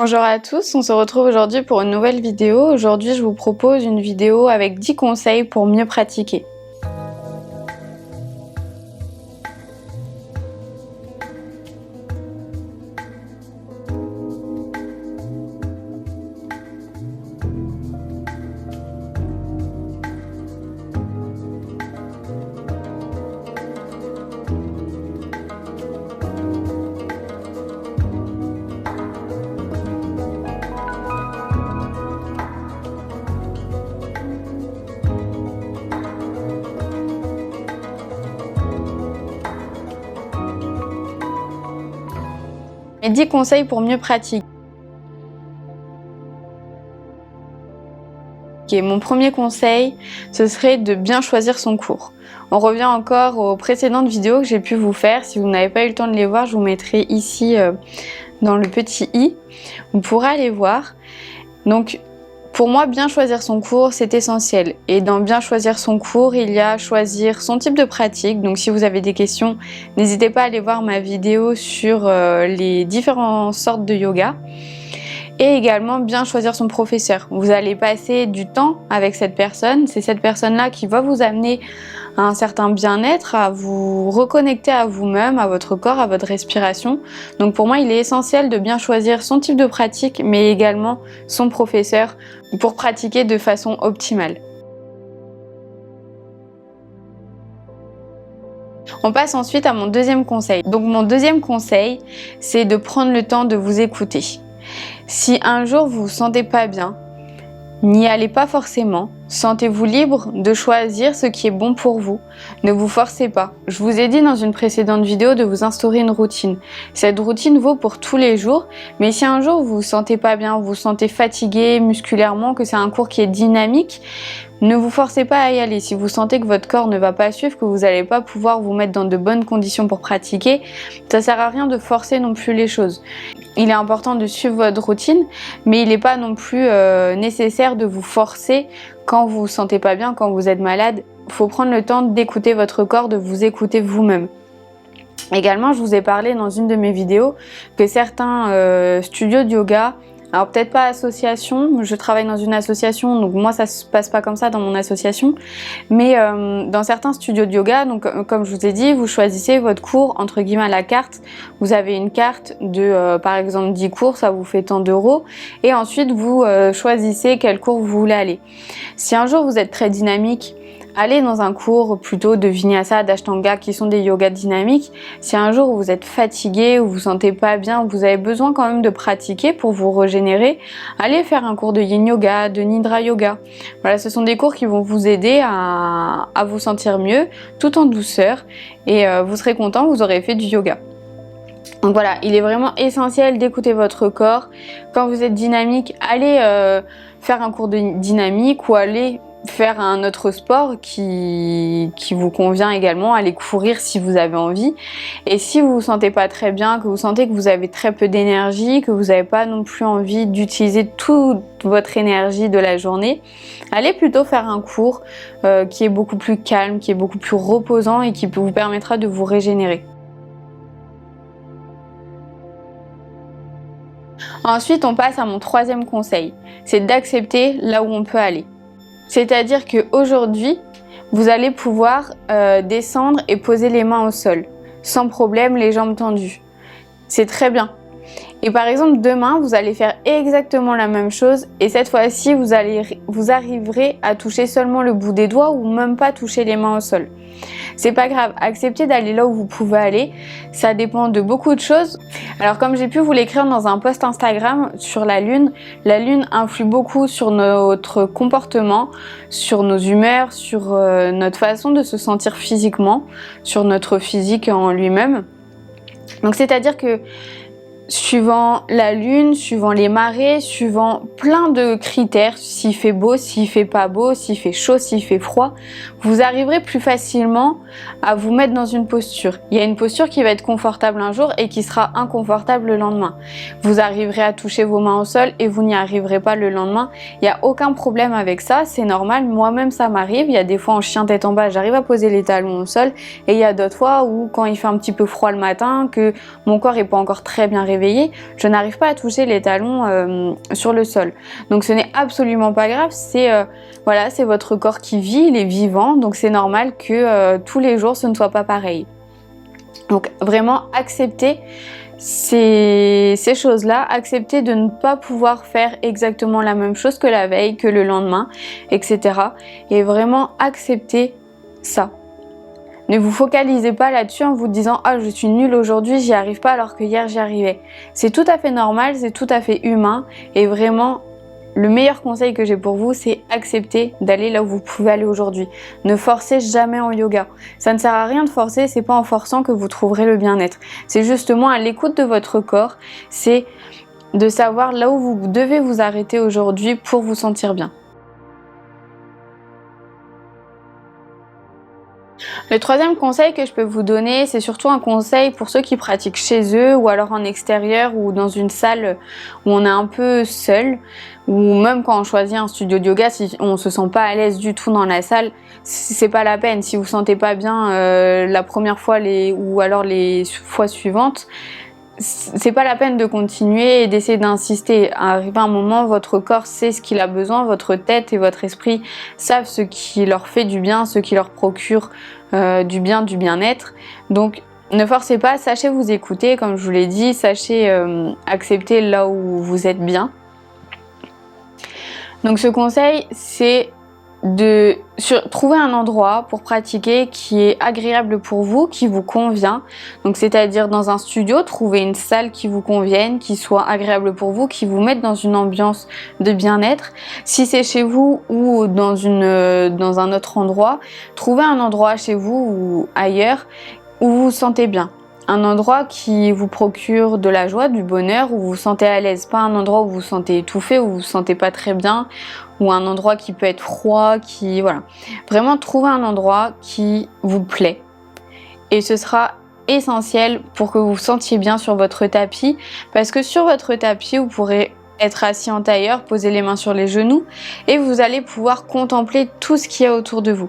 Bonjour à tous, on se retrouve aujourd'hui pour une nouvelle vidéo. Aujourd'hui, je vous propose une vidéo avec 10 conseils pour mieux pratiquer. Les 10 conseils pour mieux pratiquer. Mon premier conseil, ce serait de bien choisir son cours. On revient encore aux précédentes vidéos que j'ai pu vous faire. Si vous n'avez pas eu le temps de les voir, je vous mettrai ici dans le petit i. Vous pourrez aller voir. Donc, pour moi, bien choisir son cours, c'est essentiel. Et dans bien choisir son cours, il y a choisir son type de pratique. Donc si vous avez des questions, n'hésitez pas à aller voir ma vidéo sur les différentes sortes de yoga. Et également bien choisir son professeur. Vous allez passer du temps avec cette personne. C'est cette personne-là qui va vous amener à un certain bien-être, à vous reconnecter à vous-même, à votre corps, à votre respiration. Donc pour moi, il est essentiel de bien choisir son type de pratique, mais également son professeur pour pratiquer de façon optimale. On passe ensuite à mon deuxième conseil. Donc mon deuxième conseil, c'est de prendre le temps de vous écouter. Si un jour vous vous sentez pas bien, n'y allez pas forcément. Sentez-vous libre de choisir ce qui est bon pour vous. Ne vous forcez pas. Je vous ai dit dans une précédente vidéo de vous instaurer une routine. Cette routine vaut pour tous les jours, mais si un jour vous vous sentez pas bien, vous vous sentez fatigué musculairement, que c'est un cours qui est dynamique, ne vous forcez pas à y aller. Si vous sentez que votre corps ne va pas suivre, que vous n'allez pas pouvoir vous mettre dans de bonnes conditions pour pratiquer, ça sert à rien de forcer non plus les choses. Il est important de suivre votre routine, mais il n'est pas non plus nécessaire de vous forcer quand vous vous sentez pas bien, quand vous êtes malade. Il faut prendre le temps d'écouter votre corps, de vous écouter vous-même. Également, je vous ai parlé dans une de mes vidéos que certains studios de yoga, alors peut-être pas association, je travaille dans une association, donc moi ça se passe pas comme ça dans mon association, mais dans certains studios de yoga, donc comme je vous ai dit, vous choisissez votre cours entre guillemets à la carte. Vous avez une carte de par exemple 10 cours, ça vous fait tant d'euros, et ensuite vous choisissez quel cours vous voulez aller. Si un jour vous êtes très dynamique, allez dans un cours plutôt de Vinyasa, d'Ashtanga qui sont des yogas dynamiques. Si un jour vous êtes fatigué ou vous vous sentez pas bien, ou vous avez besoin quand même de pratiquer pour vous régénérer, allez faire un cours de Yin Yoga, de Nidra Yoga. Voilà, ce sont des cours qui vont vous aider à vous sentir mieux, tout en douceur, et vous serez content, vous aurez fait du yoga. Donc voilà, il est vraiment essentiel d'écouter votre corps. Quand vous êtes dynamique, allez faire un cours de dynamique ou allez faire un autre sport qui vous convient également, aller courir si vous avez envie. Et si vous vous sentez pas très bien, que vous sentez que vous avez très peu d'énergie, que vous n'avez pas non plus envie d'utiliser toute votre énergie de la journée, allez plutôt faire un cours qui est beaucoup plus calme, qui est beaucoup plus reposant et qui vous permettra de vous régénérer. Ensuite, on passe à mon troisième conseil, c'est d'accepter là où on peut aller. C'est-à-dire qu'aujourd'hui, vous allez pouvoir descendre et poser les mains au sol, sans problème, les jambes tendues. C'est très bien. Et par exemple, demain, vous allez faire exactement la même chose et cette fois-ci, vous arriverez à toucher seulement le bout des doigts ou même pas toucher les mains au sol. C'est pas grave, acceptez d'aller là où vous pouvez aller, ça dépend de beaucoup de choses. Alors comme j'ai pu vous l'écrire dans un post Instagram sur la lune influe beaucoup sur notre comportement, sur nos humeurs, sur notre façon de se sentir physiquement, sur notre physique en lui-même. Donc c'est-à-dire que suivant la lune, suivant les marées, suivant plein de critères, s'il fait beau, s'il fait pas beau, s'il fait chaud, s'il fait froid, vous arriverez plus facilement à vous mettre dans une posture. Il y a une posture qui va être confortable un jour et qui sera inconfortable le lendemain. Vous arriverez à toucher vos mains au sol et vous n'y arriverez pas le lendemain. Il n'y a aucun problème avec ça, c'est normal. Moi-même, ça m'arrive. Il y a des fois en chien tête en bas, j'arrive à poser les talons au sol et il y a d'autres fois où quand il fait un petit peu froid le matin, que mon corps n'est pas encore très bien réveillé, réveiller, je n'arrive pas à toucher les talons sur le sol. Donc ce n'est absolument pas grave, voilà, c'est votre corps qui vit, il est vivant, donc c'est normal que tous les jours ce ne soit pas pareil. Donc vraiment accepter ces choses-là, accepter de ne pas pouvoir faire exactement la même chose que la veille, que le lendemain, etc. Et vraiment accepter ça. Ne vous focalisez pas là-dessus en vous disant « Ah, je suis nulle aujourd'hui, j'y arrive pas alors que hier j'y arrivais ». C'est tout à fait normal, c'est tout à fait humain et vraiment le meilleur conseil que j'ai pour vous, c'est accepter d'aller là où vous pouvez aller aujourd'hui. Ne forcez jamais en yoga. Ça ne sert à rien de forcer, c'est pas en forçant que vous trouverez le bien-être. C'est justement à l'écoute de votre corps, c'est de savoir là où vous devez vous arrêter aujourd'hui pour vous sentir bien. Le troisième conseil que je peux vous donner, c'est surtout un conseil pour ceux qui pratiquent chez eux ou alors en extérieur ou dans une salle où on est un peu seul, ou même quand on choisit un studio de yoga, si on se sent pas à l'aise du tout dans la salle, c'est pas la peine. Si vous sentez pas bien la première fois ou alors les fois suivantes, c'est pas la peine de continuer et d'essayer d'insister. Arrivé un moment, votre corps sait ce qu'il a besoin, votre tête et votre esprit savent ce qui leur fait du bien, ce qui leur procure du bien-être. Donc ne forcez pas, sachez vous écouter, comme je vous l'ai dit, sachez accepter là où vous êtes bien. Donc ce conseil, c'est de trouver un endroit pour pratiquer qui est agréable pour vous, qui vous convient. Donc c'est-à-dire dans un studio, trouver une salle qui vous convienne, qui soit agréable pour vous, qui vous mette dans une ambiance de bien-être. Si c'est chez vous ou dans un autre endroit, trouvez un endroit chez vous ou ailleurs où vous vous sentez bien. Un endroit qui vous procure de la joie, du bonheur, où vous vous sentez à l'aise. Pas un endroit où vous vous sentez étouffé, où vous vous sentez pas très bien, ou un endroit qui peut être froid, voilà. Vraiment, trouvez un endroit qui vous plaît. Et ce sera essentiel pour que vous vous sentiez bien sur votre tapis, parce que sur votre tapis, vous pourrez être assis en tailleur, poser les mains sur les genoux et vous allez pouvoir contempler tout ce qu'il y a autour de vous.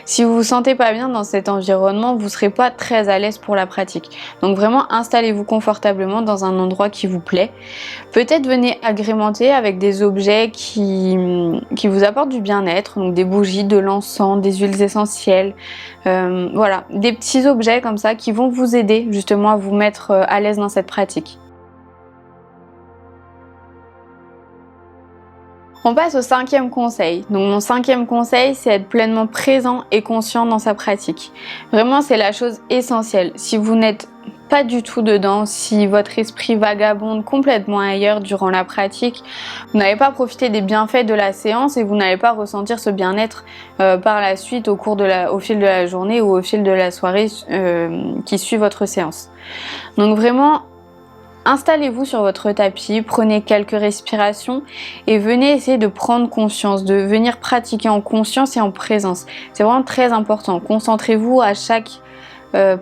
Si vous vous sentez pas bien dans cet environnement, vous serez pas très à l'aise pour la pratique. Donc vraiment installez-vous confortablement dans un endroit qui vous plaît. Peut-être venez agrémenter avec des objets qui vous apportent du bien-être, donc des bougies, de l'encens, des huiles essentielles, voilà, des petits objets comme ça qui vont vous aider justement à vous mettre à l'aise dans cette pratique. On passe au cinquième conseil. Donc mon cinquième conseil, c'est être pleinement présent et conscient dans sa pratique. Vraiment, c'est la chose essentielle. Si vous n'êtes pas du tout dedans, si votre esprit vagabonde complètement ailleurs durant la pratique, vous n'allez pas profiter des bienfaits de la séance et vous n'allez pas ressentir ce bien-être par la suite au fil de la journée ou au fil de la soirée qui suit votre séance. Donc vraiment, installez-vous sur votre tapis, prenez quelques respirations et venez essayer de prendre conscience, de venir pratiquer en conscience et en présence. C'est vraiment très important. Concentrez-vous à chaque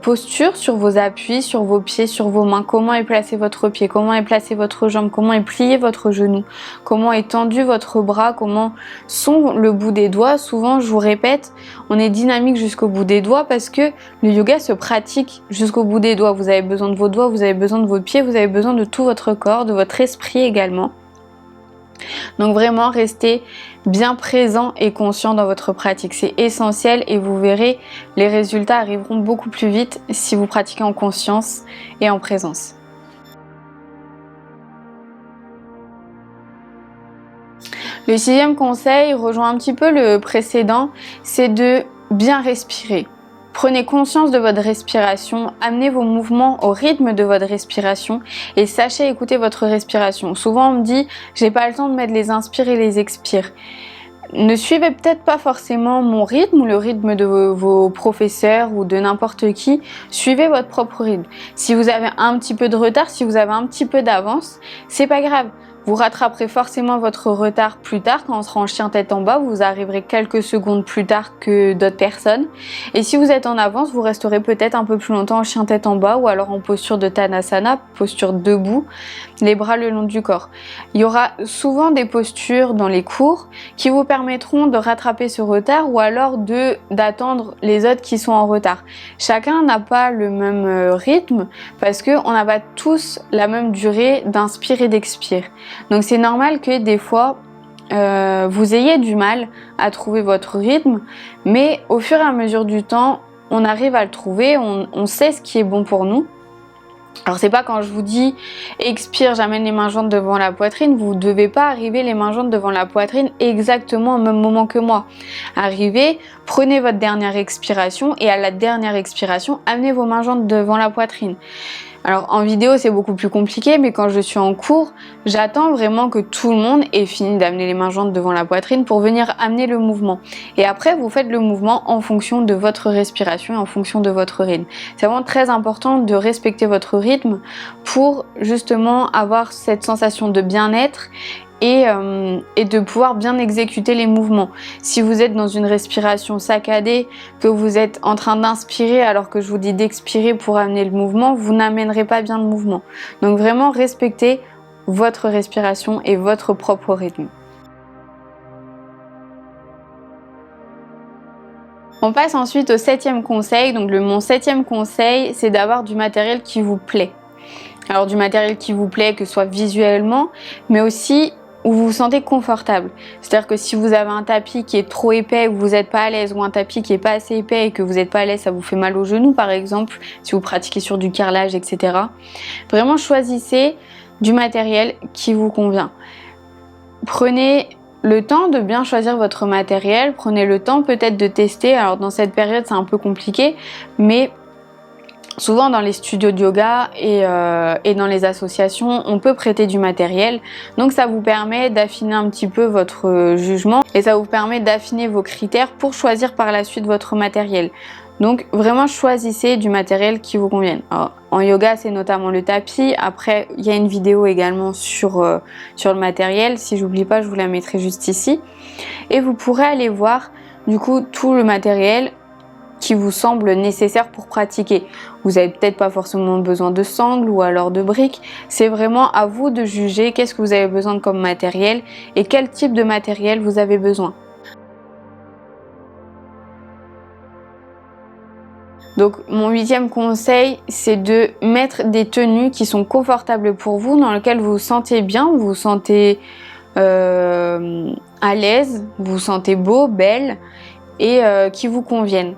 posture sur vos appuis, sur vos pieds, sur vos mains. Comment est placé votre pied, comment est placée votre jambe, comment est plié votre genou, comment est tendu votre bras, comment sont le bout des doigts. Souvent, je vous répète, on est dynamique jusqu'au bout des doigts parce que le yoga se pratique jusqu'au bout des doigts. Vous avez besoin de vos doigts, vous avez besoin de vos pieds, vous avez besoin de tout votre corps, de votre esprit également. Donc vraiment, restez bien présent et conscient dans votre pratique. C'est essentiel et vous verrez, les résultats arriveront beaucoup plus vite si vous pratiquez en conscience et en présence. Le sixième conseil rejoint un petit peu le précédent, c'est de bien respirer. Prenez conscience de votre respiration, amenez vos mouvements au rythme de votre respiration et sachez écouter votre respiration. Souvent on me dit, j'ai pas le temps de mettre les inspires et les expires. Ne suivez peut-être pas forcément mon rythme ou le rythme de vos professeurs ou de n'importe qui. Suivez votre propre rythme. Si vous avez un petit peu de retard, si vous avez un petit peu d'avance, c'est pas grave. Vous rattraperez forcément votre retard plus tard quand on sera en chien tête en bas. Vous arriverez quelques secondes plus tard que d'autres personnes. Et si vous êtes en avance, vous resterez peut-être un peu plus longtemps en chien tête en bas ou alors en posture de Tadasana, posture debout, les bras le long du corps. Il y aura souvent des postures dans les cours qui vous permettront de rattraper ce retard ou alors d'attendre les autres qui sont en retard. Chacun n'a pas le même rythme parce qu'on n'a pas tous la même durée d'inspire et d'expire. Donc c'est normal que des fois vous ayez du mal à trouver votre rythme, mais au fur et à mesure du temps, on arrive à le trouver, on sait ce qui est bon pour nous. Alors c'est pas quand je vous dis expire, j'amène les mains jointes devant la poitrine, vous ne devez pas arriver les mains jointes devant la poitrine exactement au même moment que moi. Arrivez, prenez votre dernière expiration et à la dernière expiration, amenez vos mains jointes devant la poitrine. Alors en vidéo c'est beaucoup plus compliqué, mais quand je suis en cours, j'attends vraiment que tout le monde ait fini d'amener les mains jointes devant la poitrine pour venir amener le mouvement. Et après vous faites le mouvement en fonction de votre respiration et en fonction de votre rythme. C'est vraiment très important de respecter votre rythme pour justement avoir cette sensation de bien-être et de pouvoir bien exécuter les mouvements. Si vous êtes dans une respiration saccadée, que vous êtes en train d'inspirer alors que je vous dis d'expirer pour amener le mouvement, vous n'amènerez pas bien le mouvement. Donc vraiment respectez votre respiration et votre propre rythme. On passe ensuite au 7e conseil. Donc mon 7e conseil, c'est d'avoir du matériel qui vous plaît. Alors du matériel qui vous plaît, que ce soit visuellement, mais aussi où vous vous sentez confortable. C'est-à-dire que si vous avez un tapis qui est trop épais, où vous n'êtes pas à l'aise, ou un tapis qui est pas assez épais et que vous n'êtes pas à l'aise, ça vous fait mal aux genoux par exemple, si vous pratiquez sur du carrelage, etc. Vraiment choisissez du matériel qui vous convient. Prenez le temps de bien choisir votre matériel, prenez le temps peut-être de tester. Alors dans cette période c'est un peu compliqué, mais souvent dans les studios de yoga et dans les associations, on peut prêter du matériel. Donc ça vous permet d'affiner un petit peu votre jugement et ça vous permet d'affiner vos critères pour choisir par la suite votre matériel. Donc vraiment choisissez du matériel qui vous convienne. Alors, en yoga c'est notamment le tapis. Après il y a une vidéo également sur le matériel. Si j'oublie pas, je vous la mettrai juste ici. Et vous pourrez aller voir du coup tout le matériel qui vous semble nécessaire pour pratiquer. Vous n'avez peut-être pas forcément besoin de sangles ou alors de briques. C'est vraiment à vous de juger qu'est-ce que vous avez besoin comme matériel et quel type de matériel vous avez besoin. Donc mon 8e conseil, c'est de mettre des tenues qui sont confortables pour vous, dans lesquelles vous vous sentez bien, vous vous sentez à l'aise, vous vous sentez beau, belle et qui vous conviennent.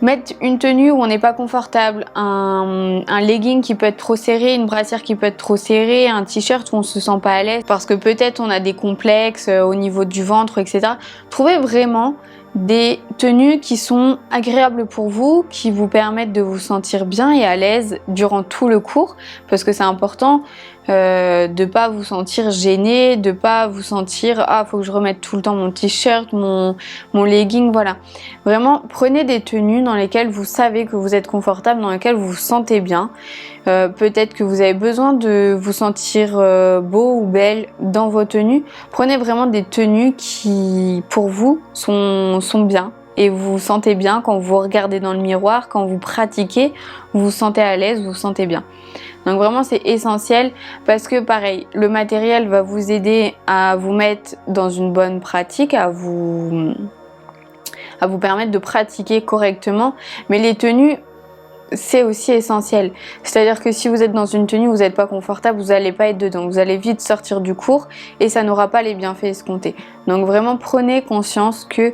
Mettre une tenue où on n'est pas confortable, un legging qui peut être trop serré, une brassière qui peut être trop serrée, un t-shirt où on se sent pas à l'aise parce que peut-être on a des complexes au niveau du ventre, etc. Trouvez vraiment des tenues qui sont agréables pour vous, qui vous permettent de vous sentir bien et à l'aise durant tout le cours, parce que c'est important de pas vous sentir gêné, de pas vous sentir ah faut que je remette tout le temps mon t-shirt, mon legging, voilà. Vraiment prenez des tenues dans lesquelles vous savez que vous êtes confortable, dans lesquelles vous vous sentez bien. Peut-être que vous avez besoin de vous sentir beau ou belle dans vos tenues. Prenez vraiment des tenues qui pour vous sont bien et vous vous sentez bien quand vous regardez dans le miroir, quand vous pratiquez, vous vous sentez à l'aise, vous vous sentez bien. Donc vraiment c'est essentiel parce que pareil, le matériel va vous aider à vous mettre dans une bonne pratique, à vous permettre de pratiquer correctement, mais les tenues c'est aussi essentiel. C'est-à-dire que si vous êtes dans une tenue où vous n'êtes pas confortable, vous n'allez pas être dedans. Vous allez vite sortir du cours et ça n'aura pas les bienfaits escomptés. Donc vraiment prenez conscience que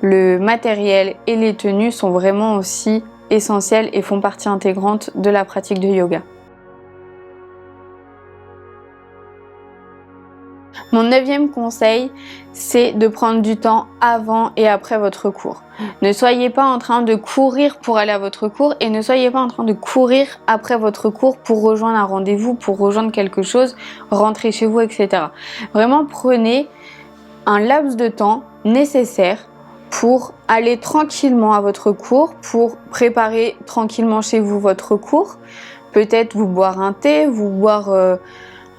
le matériel et les tenues sont vraiment aussi essentiels et font partie intégrante de la pratique de yoga. Mon 9e conseil, c'est de prendre du temps avant et après votre cours. Ne soyez pas en train de courir pour aller à votre cours et ne soyez pas en train de courir après votre cours pour rejoindre un rendez-vous, pour rejoindre quelque chose, rentrer chez vous, etc. Vraiment, prenez un laps de temps nécessaire pour aller tranquillement à votre cours, pour préparer tranquillement chez vous votre cours. Peut-être vous boire un thé, vous boire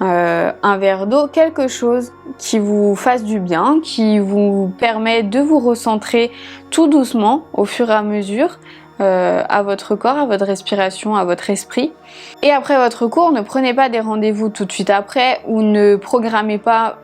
un verre d'eau, quelque chose qui vous fasse du bien, qui vous permet de vous recentrer tout doucement au fur et à mesure à votre corps, à votre respiration, à votre esprit. Et après votre cours, ne prenez pas des rendez-vous tout de suite après ou ne programmez pas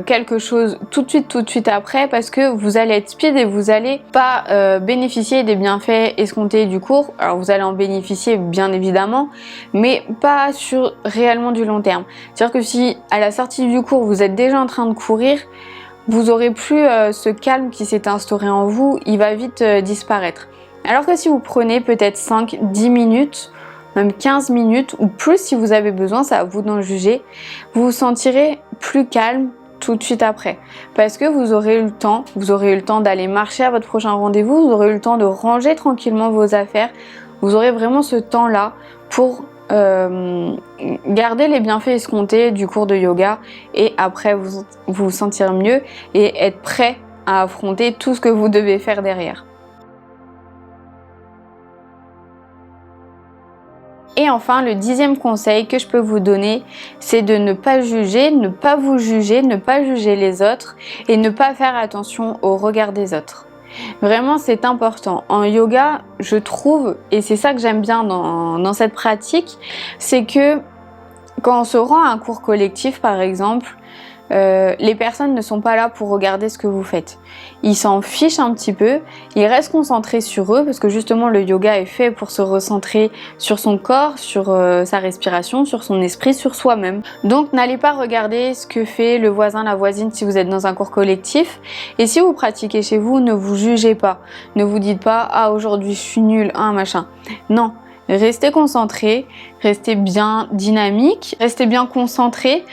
quelque chose tout de suite après, parce que vous allez être speed et vous allez pas bénéficier des bienfaits escomptés du cours. Alors vous allez en bénéficier bien évidemment, mais pas sur réellement du long terme. C'est-à-dire que si à la sortie du cours vous êtes déjà en train de courir, vous aurez plus ce calme qui s'est instauré en vous, il va vite disparaître. Alors que si vous prenez peut-être 5-10 minutes, même 15 minutes ou plus si vous avez besoin, c'est à vous d'en juger, vous vous sentirez plus calme tout de suite après. Parce que vous aurez eu le temps d'aller marcher à votre prochain rendez-vous, vous aurez eu le temps de ranger tranquillement vos affaires, vous aurez vraiment ce temps-là pour garder les bienfaits escomptés du cours de yoga et après vous sentir mieux et être prêt à affronter tout ce que vous devez faire derrière. Et enfin, le 10e conseil que je peux vous donner, c'est de ne pas juger, ne pas vous juger, ne pas juger les autres et ne pas faire attention au regard des autres. Vraiment, c'est important. En yoga, je trouve, et c'est ça que j'aime bien dans cette pratique, c'est que quand on se rend à un cours collectif, par exemple, les personnes ne sont pas là pour regarder ce que vous faites. Ils s'en fichent un petit peu, ils restent concentrés sur eux parce que justement le yoga est fait pour se recentrer sur son corps, sur sa respiration, sur son esprit, sur soi-même. Donc n'allez pas regarder ce que fait le voisin, la voisine si vous êtes dans un cours collectif. Et si vous pratiquez chez vous, ne vous jugez pas. Ne vous dites pas « Ah, aujourd'hui je suis nulle, machin ». Non. Restez concentré, restez bien dynamique, restez bien concentré.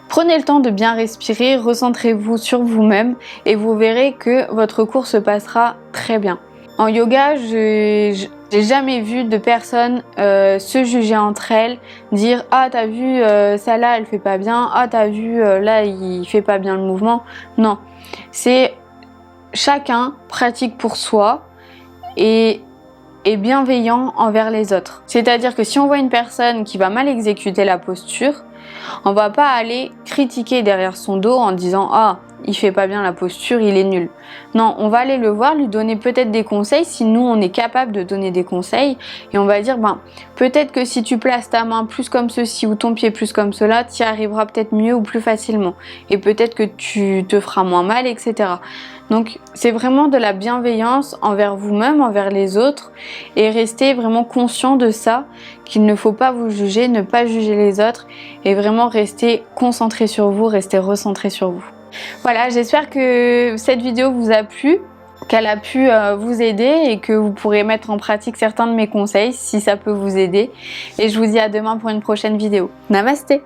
Prenez le temps de bien respirer, recentrez-vous sur vous-même et vous verrez que votre cours se passera très bien. En yoga, j'ai jamais vu de personnes se juger entre elles, dire « Ah, t'as vu, ça-là, elle fait pas bien. Ah, t'as vu, là, il fait pas bien le mouvement. » Non, c'est chacun pratique pour soi et bienveillant envers les autres. C'est-à-dire que si on voit une personne qui va mal exécuter la posture, on va pas aller critiquer derrière son dos en disant « Ah, il fait pas bien la posture, il est nul ». Non, on va aller le voir, lui donner peut-être des conseils si nous on est capable de donner des conseils et on va dire peut-être que si tu places ta main plus comme ceci ou ton pied plus comme cela, tu y arriveras peut-être mieux ou plus facilement et peut-être que tu te feras moins mal, etc. Donc c'est vraiment de la bienveillance envers vous-même, envers les autres et restez vraiment conscient de ça, qu'il ne faut pas vous juger, ne pas juger les autres et vraiment rester concentré sur vous, rester recentré sur vous. Voilà, j'espère que cette vidéo vous a plu, qu'elle a pu vous aider et que vous pourrez mettre en pratique certains de mes conseils si ça peut vous aider. Et je vous dis à demain pour une prochaine vidéo. Namasté!